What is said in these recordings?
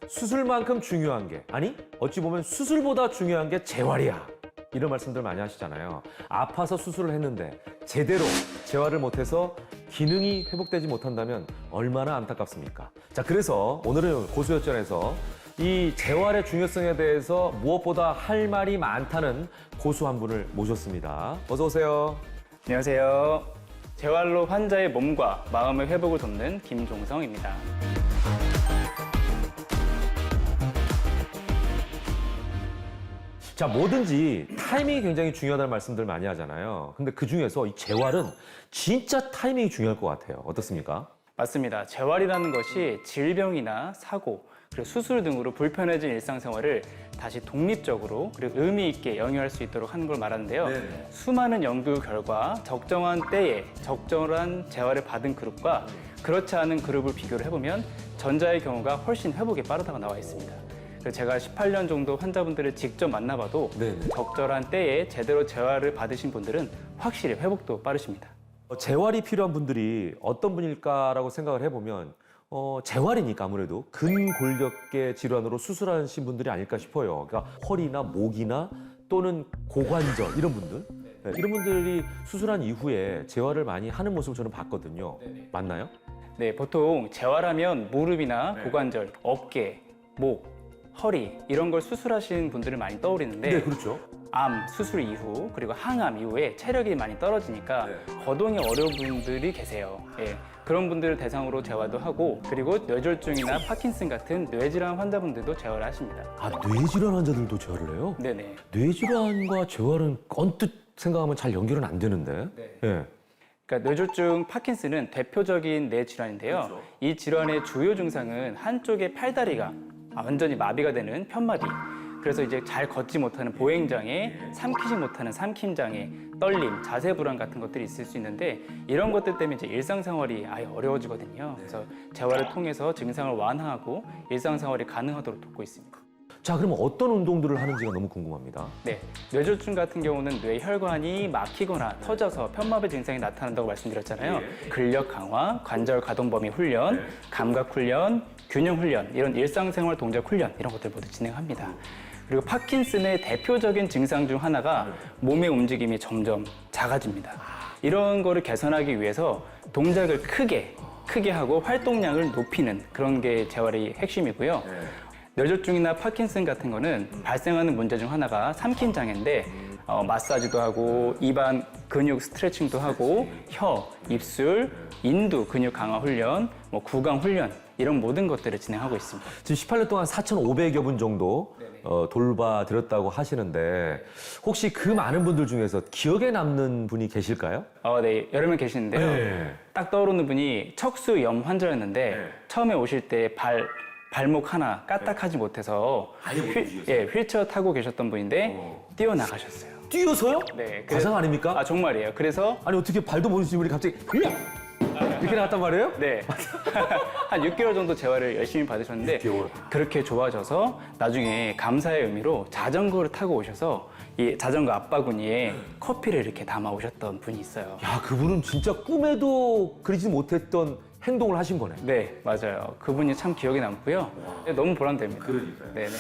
수술만큼 중요한 게, 아니 어찌 보면 수술보다 중요한 게 재활이야, 이런 말씀들 많이 하시잖아요. 아파서 수술을 했는데 제대로 재활을 못해서 기능이 회복되지 못한다면 얼마나 안타깝습니까? 자, 그래서 오늘은 고수혈전에서 이 재활의 중요성에 대해서 무엇보다 할 말이 많다는 고수 한 분을 모셨습니다. 어서 오세요. 안녕하세요. 재활로 환자의 몸과 마음의 회복을 돕는 김종성입니다. 자, 뭐든지 타이밍이 굉장히 중요하다는 말씀들 많이 하잖아요. 근데 그 중에서 이 재활은 진짜 타이밍이 중요할 것 같아요. 어떻습니까? 맞습니다. 재활이라는 것이 질병이나 사고, 그리고 수술 등으로 불편해진 일상생활을 다시 독립적으로 그리고 의미 있게 영위할 수 있도록 하는 걸 말하는데요. 수많은 연구 결과 적정한 때에 적절한 재활을 받은 그룹과 그렇지 않은 그룹을 비교를 해보면 전자의 경우가 훨씬 회복이 빠르다고 나와 있습니다. 그래서 제가 18년 정도 환자분들을 직접 만나봐도 적절한 때에 제대로 재활을 받으신 분들은 확실히 회복도 빠르십니다. 재활이 필요한 분들이 어떤 분일까라고 생각을 해보면 재활이니까 아무래도 근골격계 질환으로 수술하신 분들이 아닐까 싶어요. 그러니까 허리나 목이나 또는 고관절 이런 분들, 네, 이런 분들이 수술한 이후에 재활을 많이 하는 모습을 저는 봤거든요. 맞나요? 네, 보통 재활하면 무릎이나 고관절, 어깨, 목, 허리 이런 걸 수술하신 분들을 많이 떠올리는데 네, 그렇죠. 암 수술 이후 그리고 항암 이후에 체력이 많이 떨어지니까 거동이 어려운 분들이 계세요. 예, 그런 분들을 대상으로 재활도 하고 그리고 뇌졸중이나 파킨슨 같은 뇌질환 환자분들도 재활을 하십니다. 아, 뇌질환 환자들도 재활을 해요? 네네. 뇌질환과 재활은 언뜻 생각하면 잘 연결은 안 되는데. 예. 그러니까 뇌졸중 파킨슨은 대표적인 뇌 질환인데요. 이 질환의 주요 증상은 한쪽의 팔다리가 완전히 마비가 되는 편마비. 그래서 이제 잘 걷지 못하는 보행장애, 삼키지 못하는 삼킴장애, 떨림, 자세 불안 같은 것들이 있을 수 있는데 이런 것들 때문에 이제 일상생활이 아예 어려워지거든요. 그래서 재활을 통해서 증상을 완화하고 일상생활이 가능하도록 돕고 있습니다. 자, 그럼 어떤 운동들을 하는지가 너무 궁금합니다. 네, 뇌졸중 같은 경우는 뇌혈관이 막히거나 터져서 편마비 증상이 나타난다고 말씀드렸잖아요. 근력 강화, 관절 가동 범위 훈련, 감각 훈련, 균형 훈련, 이런 일상생활 동작 훈련 이런 것들 모두 진행합니다. 그리고 파킨슨의 대표적인 증상 중 하나가 몸의 움직임이 점점 작아집니다. 이런 거를 개선하기 위해서 동작을 크게 하고 활동량을 높이는 그런 게 재활의 핵심이고요. 뇌졸중이나 파킨슨 같은 거는 발생하는 문제 중 하나가 삼킴장애인데 마사지도 하고 입안 근육 스트레칭도 하고 혀, 입술, 인두 근육 강화 훈련, 구강 훈련 이런 모든 것들을 진행하고 있습니다. 지금 18년 동안 4,500여 분 정도 돌봐드렸다고 하시는데 혹시 그 많은 분들 중에서 기억에 남는 분이 계실까요? 네, 여러 명 계시는데요. 네. 딱 떠오르는 분이 척수염 환자였는데 처음에 오실 때 발목 하나 까딱하지 못해서 휠체어 타고 계셨던 분인데 뛰어나가셨어요. 뛰어서요? 네, 가상 아닙니까? 정말이에요. 그래서 아니 어떻게 발도 모르시는 분이 갑자기 이렇게 나갔단 말이에요? 네. 한 6개월 정도 재활을 열심히 받으셨는데 6개월. 그렇게 좋아져서 나중에 감사의 의미로 자전거를 타고 오셔서 이 자전거 앞바구니에 커피를 이렇게 담아 오셨던 분이 있어요. 야, 그분은 진짜 꿈에도 그리지 못했던 행동을 하신 거네. 네, 맞아요. 그분이 참 기억에 남고요. 너무 보람됩니다. 그러니까요. 네네.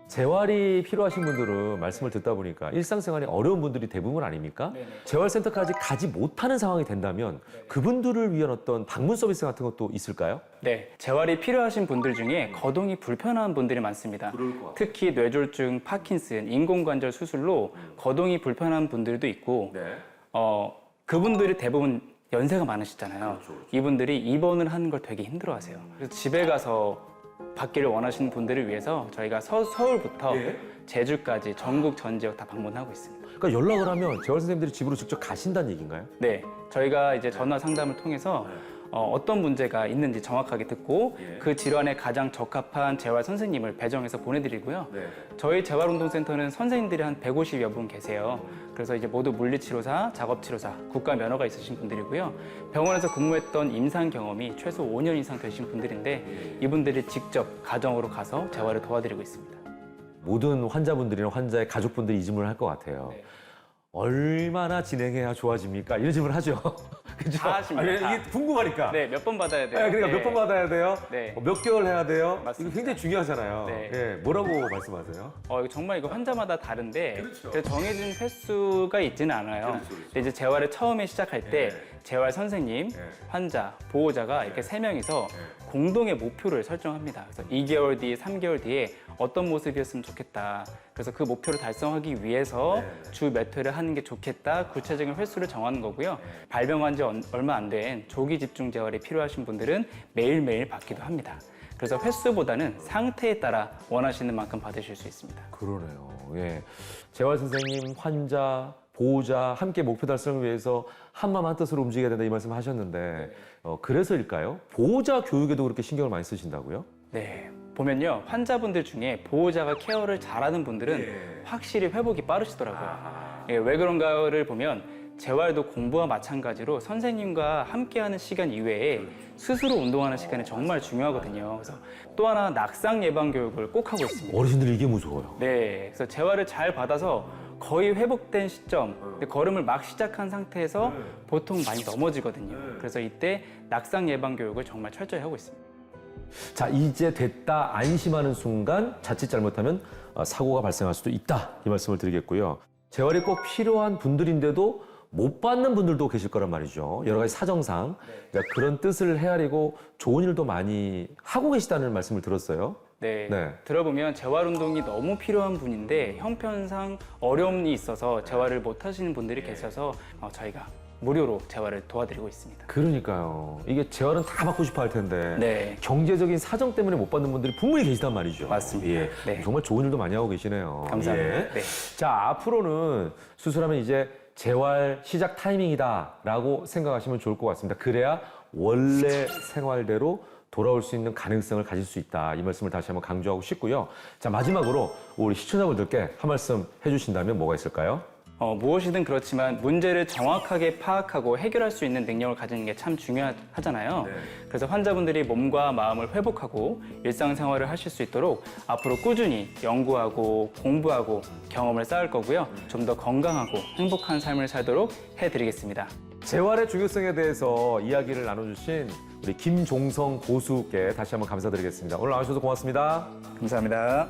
재활이 필요하신 분들은 말씀을 듣다 보니까 일상생활이 어려운 분들이 대부분 아닙니까? 재활센터까지 가지 못하는 상황이 된다면 그분들을 위한 어떤 방문 서비스 같은 것도 있을까요? 네, 재활이 필요하신 분들 중에 거동이 불편한 분들이 많습니다. 특히 뇌졸중, 파킨슨, 인공관절 수술로 거동이 불편한 분들도 있고 그분들이 대부분 연세가 많으시잖아요. 이분들이 입원을 하는 걸 되게 힘들어하세요. 그래서 집에 가서 받기를 원하시는 분들을 위해서 저희가 서울부터 제주까지 전국 전 지역 다 방문하고 있습니다. 그러니까 연락을 하면 재활 선생님들이 집으로 직접 가신다는 얘기인가요? 네, 저희가 이제 전화 상담을 통해서 어떤 문제가 있는지 정확하게 듣고 그 질환에 가장 적합한 재활 선생님을 배정해서 보내드리고요. 저희 재활운동센터는 선생님들이 한 150여 분 계세요. 그래서 이제 모두 물리치료사, 작업치료사, 국가 면허가 있으신 분들이고요. 병원에서 근무했던 임상 경험이 최소 5년 이상 되신 분들인데 이분들이 직접 가정으로 가서 재활을 도와드리고 있습니다. 모든 환자분들이나 환자의 가족분들이 이 질문을 할 것 같아요. 얼마나 진행해야 좋아집니까? 이런 질문을 하죠. 그죠? 다 하십니다. 이게 궁금하니까. 네, 몇 번 받아야 돼요? 그러니까 네. 몇 번 받아야 돼요? 네. 몇 개월 해야 돼요? 맞습니다. 이거 굉장히 중요하잖아요. 네. 예, 뭐라고 말씀하세요? 이거 정말 이거 환자마다 다른데 그렇죠. 그래서 정해진 횟수가 있지는 않아요. 근데 이제 재활을 처음에 시작할 때 재활 선생님, 환자, 보호자가 이렇게 세 명이서 공동의 목표를 설정합니다. 그래서 2개월 뒤에, 3개월 뒤에 어떤 모습이었으면 좋겠다. 그래서 그 목표를 달성하기 위해서 주 몇 회를 하는 게 좋겠다. 구체적인 횟수를 정하는 거고요. 발병한 지 얼마 안 된 조기 집중 재활이 필요하신 분들은 매일매일 받기도 합니다. 그래서 횟수보다는 상태에 따라 원하시는 만큼 받으실 수 있습니다. 그러네요. 예. 재활 선생님, 환자, 보호자 함께 목표 달성을 위해서 한마음 한뜻으로 움직여야 된다 이 말씀 하셨는데 그래서일까요? 보호자 교육에도 그렇게 신경을 많이 쓰신다고요? 네. 보면요. 환자분들 중에 보호자가 케어를 잘하는 분들은 확실히 회복이 빠르시더라고요. 예, 왜 그런가를 보면 재활도 공부와 마찬가지로 선생님과 함께하는 시간 이외에 스스로 운동하는 시간이 정말 중요하거든요. 그래서 또 하나 낙상 예방 교육을 꼭 하고 있습니다. 어르신들 이게 무서워요. 네, 그래서 재활을 잘 받아서 거의 회복된 시점, 근데 걸음을 막 시작한 상태에서 보통 많이 넘어지거든요. 그래서 이때 낙상 예방 교육을 정말 철저히 하고 있습니다. 자, 이제 됐다 안심하는 순간 자칫 잘못하면 사고가 발생할 수도 있다 이 말씀을 드리겠고요. 재활이 꼭 필요한 분들인데도 못 받는 분들도 계실 거란 말이죠. 여러 가지 사정상 그러니까 그런 뜻을 헤아리고 좋은 일도 많이 하고 계시다는 말씀을 들었어요. 네, 네. 들어보면 재활 운동이 너무 필요한 분인데 형편상 어려움이 있어서 재활을 못 하시는 분들이 계셔서 저희가 무료로 재활을 도와드리고 있습니다. 그러니까요. 이게 재활은 다 받고 싶어 할 텐데 네. 경제적인 사정 때문에 못 받는 분들이 분명히 계시단 말이죠. 맞습니다. 예. 네. 정말 좋은 일도 많이 하고 계시네요. 감사합니다. 예. 네. 자, 앞으로는 수술하면 이제 재활 시작 타이밍이다라고 생각하시면 좋을 것 같습니다. 그래야 원래 생활대로 돌아올 수 있는 가능성을 가질 수 있다. 이 말씀을 다시 한번 강조하고 싶고요. 자, 마지막으로 우리 시청자분들께 한 말씀 해주신다면 뭐가 있을까요? 무엇이든 그렇지만 문제를 정확하게 파악하고 해결할 수 있는 능력을 가지는 게 참 중요하잖아요. 그래서 환자분들이 몸과 마음을 회복하고 일상생활을 하실 수 있도록 앞으로 꾸준히 연구하고 공부하고 경험을 쌓을 거고요. 좀 더 건강하고 행복한 삶을 살도록 해드리겠습니다. 재활의 중요성에 대해서 이야기를 나눠주신 우리 김종성 고수께 다시 한번 감사드리겠습니다. 오늘 나와주셔서 고맙습니다. 감사합니다.